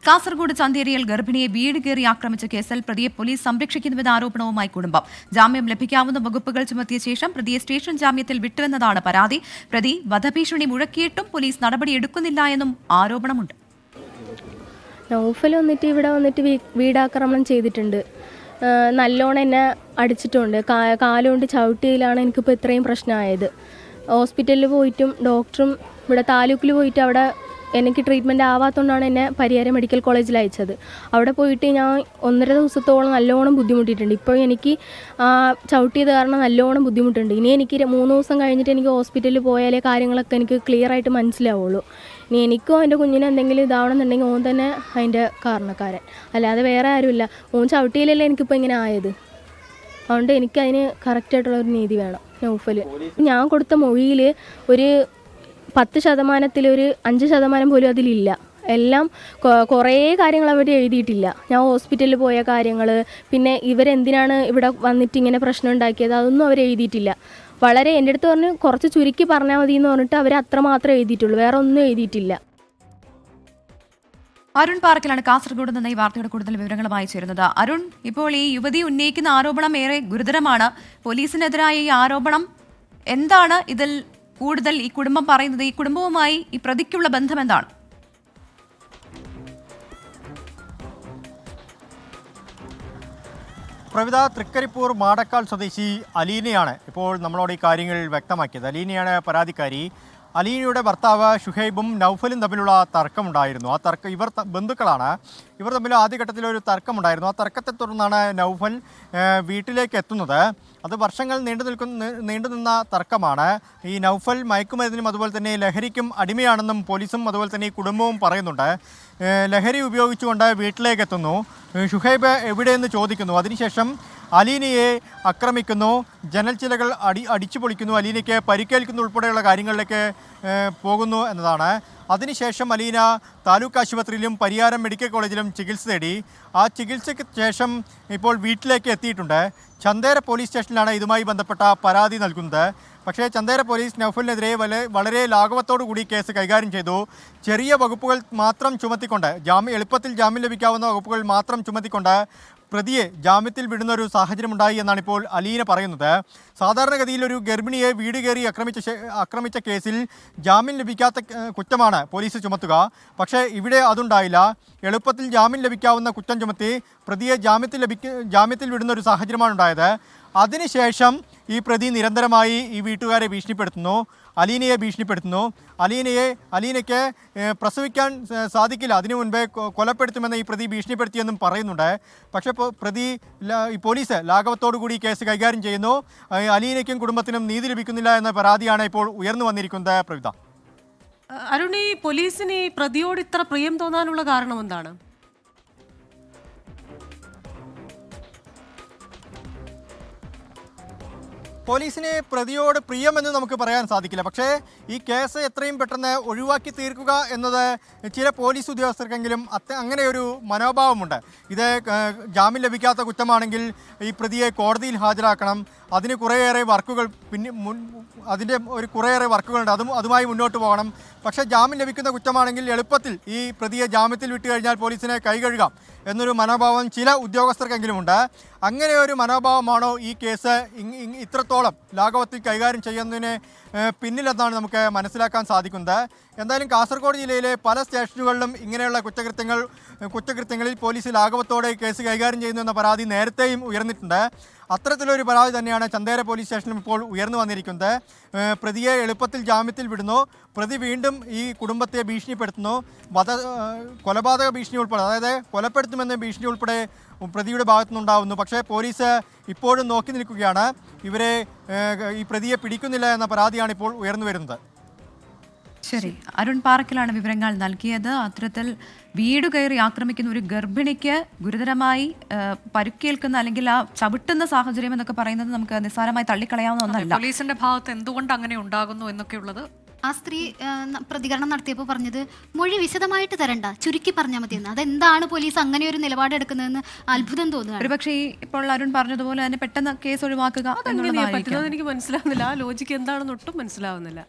കാസർഗോഡ് ചന്തേരിയിൽ ഗർഭിണിയെ വീട് കയറി ആക്രമിച്ച കേസിൽ പ്രതിയെ പോലീസ് സംരക്ഷിക്കുന്നുവെന്ന ആരോപണവുമായി കുടുംബം. ജാമ്യം ലഭിക്കാവുന്ന വകുപ്പുകൾ ചുമത്തിയ ശേഷം പ്രതിയെ സ്റ്റേഷൻ ജാമ്യത്തിൽ വിട്ടുവെന്നതാണ് പരാതി. പ്രതി വധഭീഷണി മുഴക്കിയിട്ടും പോലീസ് നടപടിയെടുക്കുന്നില്ല എന്നും ആരോപണമുണ്ട്. നൗഫൽ വന്നിട്ട് ഇവിടെ വന്നിട്ട് വീടാക്രമണം ചെയ്തിട്ടുണ്ട്. നല്ലോണം എന്നെ അടിച്ചിട്ടുണ്ട്. കാലുകൊണ്ട് ചവിട്ടിയിലാണ് എനിക്കിപ്പോൾ ഇത്രയും പ്രശ്നമായത്. ഹോസ്പിറ്റലിൽ പോയിട്ടും ഡോക്ടറും ഇവിടെ താലൂക്കിൽ പോയിട്ട് അവിടെ എനിക്ക് ട്രീറ്റ്മെൻറ്റ് ആവാത്തതുകൊണ്ടാണ് എന്നെ പരിയാരം മെഡിക്കൽ കോളേജിൽ അയച്ചത്. അവിടെ പോയിട്ട് ഞാൻ 1.5 ദിവസത്തോളം നല്ലോണം ബുദ്ധിമുട്ടിയിട്ടുണ്ട്. ഇപ്പോൾ എനിക്ക് ചവിട്ടിയത് കാരണം നല്ലോണം ബുദ്ധിമുട്ടുണ്ട്. ഇനി എനിക്ക് 3 ദിവസം കഴിഞ്ഞിട്ട് എനിക്ക് ഹോസ്പിറ്റലിൽ പോയാലേ കാര്യങ്ങളൊക്കെ എനിക്ക് ക്ലിയർ ആയിട്ട് മനസ്സിലാവുള്ളൂ. ഇനി എനിക്കോ എൻ്റെ കുഞ്ഞിനോ എന്തെങ്കിലും ഇതാവണമെന്നുണ്ടെങ്കിൽ ഓൻ തന്നെ അതിൻ്റെ കാരണക്കാരൻ, അല്ലാതെ വേറെ ആരുമില്ല. ഓൻ ചവിട്ടിയിലല്ലേ എനിക്കിപ്പോൾ ഇങ്ങനെ ആയത്. അതുകൊണ്ട് എനിക്കതിന് കറക്റ്റായിട്ടുള്ളൊരു നീതി വേണം. നൗഫൽ ഞാൻ കൊടുത്ത മൊഴിയിൽ ഒരു 10% ഒരു 5% പോലും അതിലില്ല. എല്ലാം കുറേ കാര്യങ്ങൾ അവർ എഴുതിയിട്ടില്ല. ഞാൻ ഹോസ്പിറ്റലിൽ പോയ കാര്യങ്ങൾ, പിന്നെ ഇവരെന്തിനാണ് ഇവിടെ വന്നിട്ട് ഇങ്ങനെ പ്രശ്നം ഉണ്ടാക്കിയത്, അതൊന്നും അവർ എഴുതിയിട്ടില്ല. വളരെ എൻ്റെ അടുത്ത് പറഞ്ഞ് കുറച്ച് ചുരുക്കി പറഞ്ഞാൽ മതി എന്ന് പറഞ്ഞിട്ട് അവർ അത്രമാത്രം എഴുതിയിട്ടുള്ളൂ, വേറെ ഒന്നും എഴുതിയിട്ടില്ല. അരുൺ പാറക്കലാണ് കാസർഗോഡ് നിന്ന് ഈ വാർത്തയുടെ കൂടുതൽ വിവരങ്ങളുമായി ചേരുന്നത്. അരുൺ, ഇപ്പോൾ ഈ യുവതി ഉന്നയിക്കുന്ന ആരോപണം ഏറെ ഗുരുതരമാണ്. പോലീസിനെതിരായ ഈ ആരോപണം എന്താണ് ഇതിൽ കൂടുതൽ ഈ കുടുംബം പറയുന്നത്? ഈ കുടുംബവുമായി ഈ പ്രതിക്കുള്ള ബന്ധം എന്താണ്? പ്രവിത, തൃക്കരിപ്പൂർ മാടക്കാൽ സ്വദേശി അലീനയാണ് ഇപ്പോൾ നമ്മളോട് ഈ കാര്യങ്ങൾ വ്യക്തമാക്കിയത്. അലീനയാണ് പരാതിക്കാരി. അലീനയുടെ ഭർത്താവ് ഷുഹൈബും നൗഫലും തമ്മിലുള്ള തർക്കമുണ്ടായിരുന്നു. ആ തർക്കം ഇവർ ബന്ധുക്കളാണ്. ഇവർ തമ്മിൽ ആദ്യഘട്ടത്തിലൊരു തർക്കമുണ്ടായിരുന്നു. ആ തർക്കത്തെ തുടർന്നാണ് നൗഫൽ വീട്ടിലേക്ക് എത്തുന്നത്. അത് വർഷങ്ങൾ നീണ്ടുനിന്ന തർക്കമാണ്. ഈ നൗഫൽ മയക്കുമരുന്നിനും അതുപോലെ തന്നെ ലഹരിക്കും അടിമയാണെന്നും പോലീസും അതുപോലെ തന്നെ ഈ കുടുംബവും പറയുന്നുണ്ട്. ലഹരി ഉപയോഗിച്ചുകൊണ്ട് വീട്ടിലേക്ക് എത്തുന്നു. ഷുഹൈബ് എവിടെയെന്ന് ചോദിക്കുന്നു. അതിനുശേഷം അലീനയെ ആക്രമിക്കുന്നു. ജനൽ ചിലകൾ അടിച്ചു പൊളിക്കുന്നു. അലീനയ്ക്ക് പരിക്കേൽക്കുന്ന ഉൾപ്പെടെയുള്ള കാര്യങ്ങളിലേക്ക് പോകുന്നു എന്നതാണ്. അതിനുശേഷം അലീന താലൂക്ക് ആശുപത്രിയിലും പരിയാരം മെഡിക്കൽ കോളേജിലും ചികിത്സ തേടി. ആ ചികിത്സയ്ക്ക് ശേഷം ഇപ്പോൾ വീട്ടിലേക്ക് എത്തിയിട്ടുണ്ട്. ചന്തേര പോലീസ് സ്റ്റേഷനിലാണ് ഇതുമായി ബന്ധപ്പെട്ട പരാതി നൽകുന്നത്. പക്ഷേ ചന്തേര പോലീസ് നൗഫലിനെതിരെ വളരെ ലാഘവത്തോടു കൂടി കേസ് കൈകാര്യം ചെയ്തു. ചെറിയ വകുപ്പുകൾ മാത്രം ചുമത്തിക്കൊണ്ട്, എളുപ്പത്തിൽ ജാമ്യം ലഭിക്കാവുന്ന വകുപ്പുകൾ മാത്രം ചുമത്തിക്കൊണ്ട് പ്രതിയെ ജാമ്യത്തിൽ വിടുന്നൊരു സാഹചര്യമുണ്ടായി എന്നാണ് ഇപ്പോൾ അലീന പറയുന്നത്. സാധാരണഗതിയിൽ ഒരു ഗർഭിണിയെ വീട് കയറി ആക്രമിച്ച കേസിൽ ജാമ്യം ലഭിക്കാത്ത കുറ്റമാണ് പോലീസ് ചുമത്തുക. പക്ഷേ ഇവിടെ അതുണ്ടായില്ല. എളുപ്പത്തിൽ ജാമ്യം ലഭിക്കാവുന്ന കുറ്റം ചുമത്തി പ്രതിയെ ജാമ്യത്തിൽ വിടുന്ന ഒരു സാഹചര്യമാണ് ഉണ്ടായത്. അതിനുശേഷം ഈ പ്രതി നിരന്തരമായി ഈ വീട്ടുകാരെ ഭീഷണിപ്പെടുത്തുന്നു, അലീനയെ ഭീഷണിപ്പെടുത്തുന്നു. അലീനയ്ക്ക് പ്രസവിക്കാൻ സാധിക്കില്ല, അതിനു മുൻപേ കൊലപ്പെടുത്തുമെന്ന് ഈ പ്രതി ഭീഷണിപ്പെടുത്തിയെന്നും പറയുന്നുണ്ട്. പക്ഷേ ഈ പോലീസ് ലാഘവത്തോടു കൂടി കേസ് കൈകാര്യം ചെയ്യുന്നു. അലീനയ്ക്കും കുടുംബത്തിനും നീതി ലഭിക്കുന്നില്ല എന്ന പരാതിയാണ് ഇപ്പോൾ ഉയർന്നു വന്നിരിക്കുന്നത്. പ്രവിത, അരുൺ, ഈ പോലീസിന് ഈ പ്രതിയോട് ഇത്ര പ്രിയം തോന്നാനുള്ള കാരണം എന്താണ്? പോലീസിന് പ്രതിയോട് പ്രിയമെന്ന് നമുക്ക് പറയാൻ സാധിക്കില്ല. പക്ഷേ ഈ കേസ് എത്രയും പെട്ടെന്ന് ഒഴിവാക്കി തീർക്കുക എന്നത് ചില പോലീസ് ഉദ്യോഗസ്ഥർക്കെങ്കിലും അങ്ങനെ ഒരു മനോഭാവമുണ്ട്. ഇത് ജാമ്യം ലഭിക്കാത്ത കുറ്റമാണെങ്കിൽ ഈ പ്രതിയെ കോടതിയിൽ ഹാജരാക്കണം, അതിന് കുറേയേറെ വർക്കുകൾ കുറേയേറെ വർക്കുകളുണ്ട്, അതുമായി മുന്നോട്ട് പോകണം. പക്ഷേ ജാമ്യം ലഭിക്കുന്ന കുറ്റമാണെങ്കിൽ എളുപ്പത്തിൽ ഈ പ്രതിയെ ജാമ്യത്തിൽ വിട്ടു കഴിഞ്ഞാൽ പോലീസിനെ കൈകഴുകാം എന്നൊരു മനോഭാവം ചില ഉദ്യോഗസ്ഥർക്കെങ്കിലുമുണ്ട്. അങ്ങനെ ഒരു മനോഭാവമാണോ ഈ കേസ് ഇത്രത്തോളം ലാഘവത്തിൽ കൈകാര്യം ചെയ്യുന്നതിന് പിന്നിലെന്നാണ് നമുക്ക് മനസ്സിലാക്കാൻ സാധിക്കുന്നത്. എന്തായാലും കാസർഗോഡ് ജില്ലയിലെ പല സ്റ്റേഷനുകളിലും ഇങ്ങനെയുള്ള കുറ്റകൃത്യങ്ങളിൽ പോലീസ് ലാഘവത്തോടെ കേസ് കൈകാര്യം ചെയ്യുന്നു എന്ന പരാതി നേരത്തെയും ഉയർന്നിട്ടുണ്ട്. അത്തരത്തിലൊരു പരാതി തന്നെയാണ് ചന്തേര പോലീസ് സ്റ്റേഷനിലും ഇപ്പോൾ ഉയർന്നു വന്നിരിക്കുന്നത്. പ്രതിയെ എളുപ്പത്തിൽ ജാമ്യത്തിൽ വിടുന്നു, പ്രതി വീണ്ടും ഈ കുടുംബത്തെ ഭീഷണിപ്പെടുത്തുന്നു. കൊലപാതക ഭീഷണി ഉൾപ്പെടെ, അതായത് കൊലപ്പെടുത്തുമെന്ന ഭീഷണി ഉൾപ്പെടെ പ്രതിയുടെ ഭാഗത്തുനിന്നുണ്ടാവുന്നു. പക്ഷേ പോലീസ് ഇപ്പോഴും നോക്കി നിൽക്കുകയാണ്. ഈ പ്രതിയെ പിടിക്കുന്നില്ല എന്ന പരാതിയാണ് ഇപ്പോൾ ഉയർന്നു വരുന്നത്. ശരി, അരുൺ പാറക്കലാണ് വിവരങ്ങൾ നൽകിയത്. അത്തരത്തിൽ വീട് കയറി ആക്രമിക്കുന്ന ഒരു ഗർഭിണിക്ക് ഗുരുതരമായി പരുക്കേൽക്കുന്ന അല്ലെങ്കിൽ ആ ചവിട്ടുന്ന സാഹചര്യം എന്നൊക്കെ പറയുന്നത് നമുക്ക് നിസ്സാരമായി തള്ളിക്കളയാവുന്ന ഒന്നല്ല. പോലീസിന്റെ ഭാഗത്ത് എന്തുകൊണ്ട് അങ്ങനെ ഉണ്ടാകുന്നു എന്നൊക്കെയുള്ളത് ആ സ്ത്രീ പ്രതികരണം നടത്തിയപ്പോൾ പറഞ്ഞത് മൊഴി വിശദമായിട്ട് തരണ്ട, ചുരുക്കി പറഞ്ഞാൽ മതിയെന്ന്. അതെന്താണ് പോലീസ് അങ്ങനെ ഒരു നിലപാടെടുക്കുന്നതെന്ന് അത്ഭുതം തോന്നുന്നു. ഒരുപക്ഷെ ഇപ്പോൾ അരുൺ പറഞ്ഞതുപോലെ തന്നെ പെട്ടെന്ന് കേസ് ഒഴിവാക്കുക എന്നുള്ളതായിരിക്കും. എനിക്ക് മനസ്സിലാവുന്നില്ല. ആ ലോജിക്ക് എന്താണെന്ന് ഒട്ടും മനസ്സിലാവുന്നില്ല.